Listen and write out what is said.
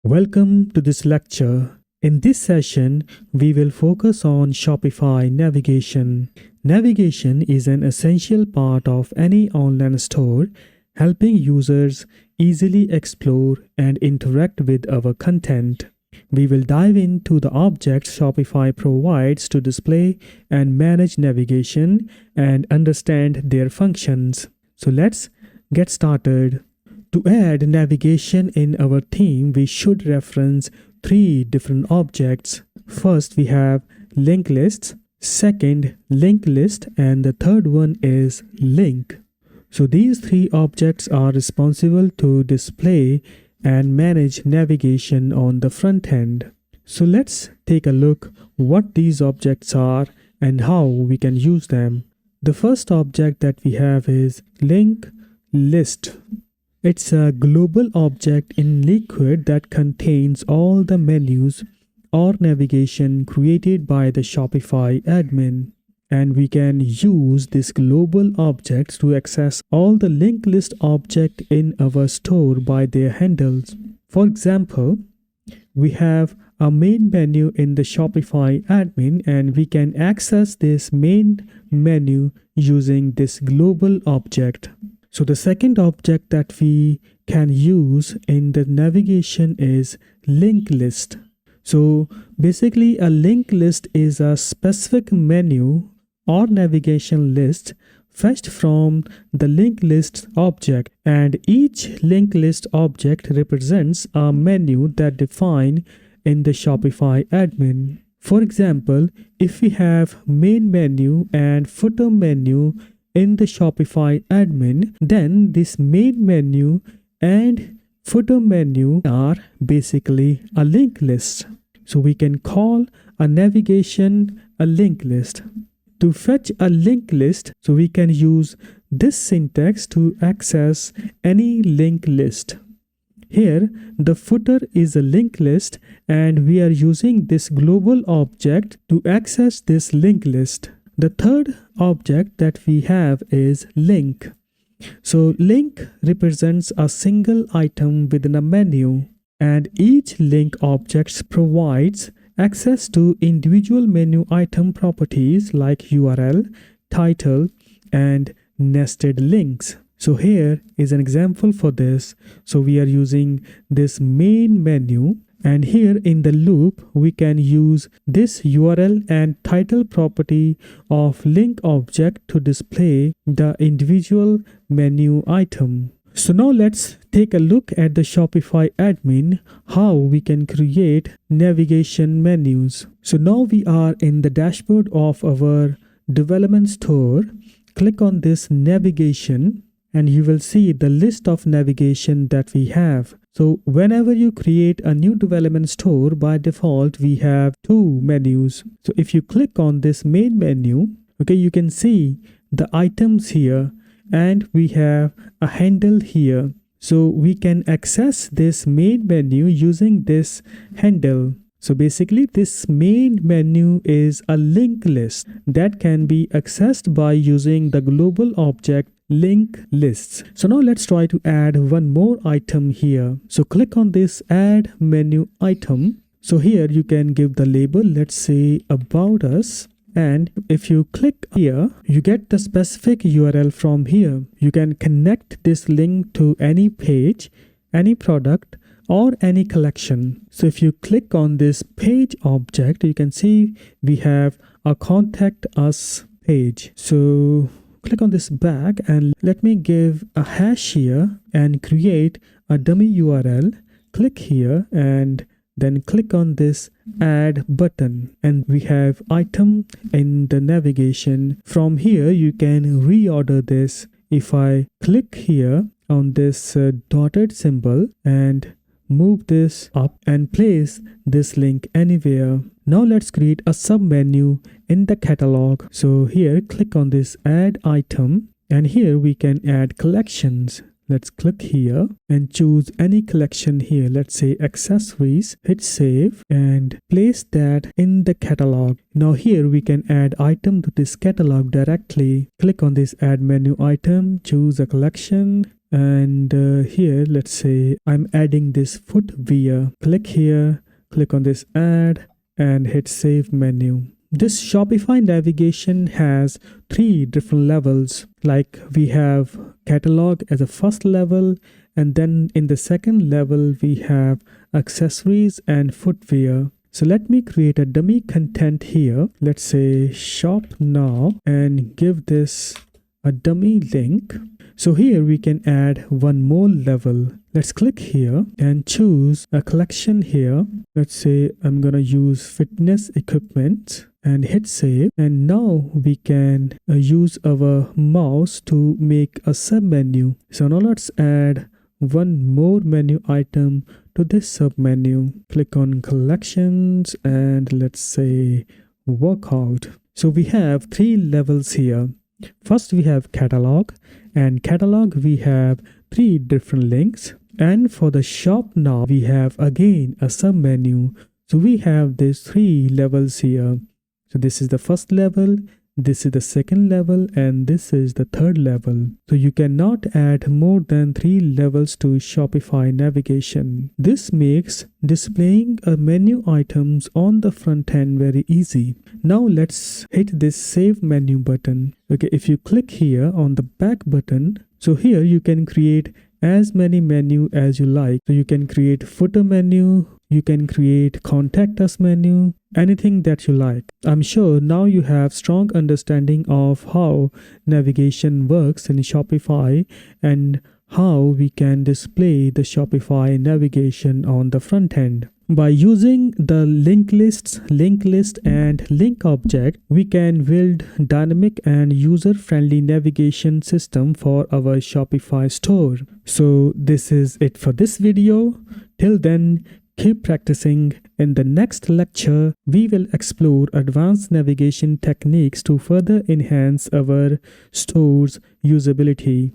Welcome to this lecture. In this session, we will focus on Shopify navigation. Navigation is an essential part of any online store, helping users easily explore and interact with our content. We will dive into the objects Shopify provides to display and manage navigation and understand their functions. So let's get started. To add navigation in our theme, we should reference three different objects. First, we have link lists. Second, link list, and the third one is link. So these three objects are responsible to display and manage navigation on the front end. So let's take a look what these objects are and how we can use them. The first object that we have is link list. It's a global object in Liquid that contains all the menus or navigation created by the Shopify admin. And we can use this global object to access all the link list object in our store by their handles. For example, we have a main menu in the Shopify admin, and we can access this main menu using this global object. So the second object that we can use in the navigation is link list. So basically a link list is a specific menu or navigation list fetched from the link list object, and each link list object represents a menu that defined in the Shopify admin. For example, if we have main menu and footer menu in the Shopify admin, then this main menu and footer menu are basically a link list. So we can call a navigation a link list. To fetch a link list, so we can use this syntax to access any link list. Here, the footer is a link list, and we are using this global object to access this link list. The third object that we have is link. So link represents a single item within a menu, and each link object provides access to individual menu item properties like URL, title, and nested links. So here is an example for this. So we are using this main menu, and here in the loop, we can use this URL and title property of link object to display the individual menu item. So now let's take a look at the Shopify admin, how we can create navigation menus. So now we are in the dashboard of our development store. Click on this navigation, and you will see the list of navigation that we have. So whenever you create a new development store, by default, we have two menus. So if you click on this main menu, okay, you can see the items here, and we have a handle here. So we can access this main menu using this handle. So basically this main menu is a link list that can be accessed by using the global object link lists. So now let's try to add one more item here. So click on this add menu item. So here you can give the label, let's say about us. And if you click here, you get the specific URL from here. You can connect this link to any page, any product, or any collection. So if you click on this page object, you can see we have a contact us page. So click on this back, and let me give a hash here and create a dummy URL. Click here and then click on this add button, and we have item in the navigation. From here you can reorder this. If I click here on this dotted symbol and move this up and place this link anywhere. Now let's create a sub menu in the catalog. So here click on this add item, and here we can add collections. Let's click here and choose any collection here. Let's say accessories. Hit save and place that in the catalog. Now here we can add item to this catalog directly. Click on this add menu item, choose a collection, And here, let's say I'm adding this footwear. Click here, click on this add and hit save menu. This Shopify navigation has 3 different levels. Like we have catalog as a first level, and then in the second level we have accessories and footwear. So let me create a dummy content here. Let's say shop now and give this a dummy link. So here we can add one more level. Let's click here and choose a collection here. Let's say I'm gonna use fitness equipment and hit save. And now we can use our mouse to make a sub menu. So now let's add one more menu item to this sub menu. Click on collections and let's say workout. So we have 3 levels here. First we have catalog, and catalog we have 3 different links. And for the shop now we have again a sub menu. So we have these 3 levels here. So this is the first level, this is the second level, and this is the third level. So you cannot add more than 3 levels to Shopify navigation. This makes displaying a menu items on the front end very easy. Now let's hit this save menu button. Okay, if you click here on the back button, so here you can create as many menu as you like. So you can create footer menu, you can create contact us menu, anything that you like. I'm sure now you have strong understanding of how navigation works in Shopify and how we can display the Shopify navigation on the front end. By using the link lists, link list and link object, we can build dynamic and user-friendly navigation system for our Shopify store. So this is it for this video. Till then, keep practicing. In the next lecture, we will explore advanced navigation techniques to further enhance our store's usability.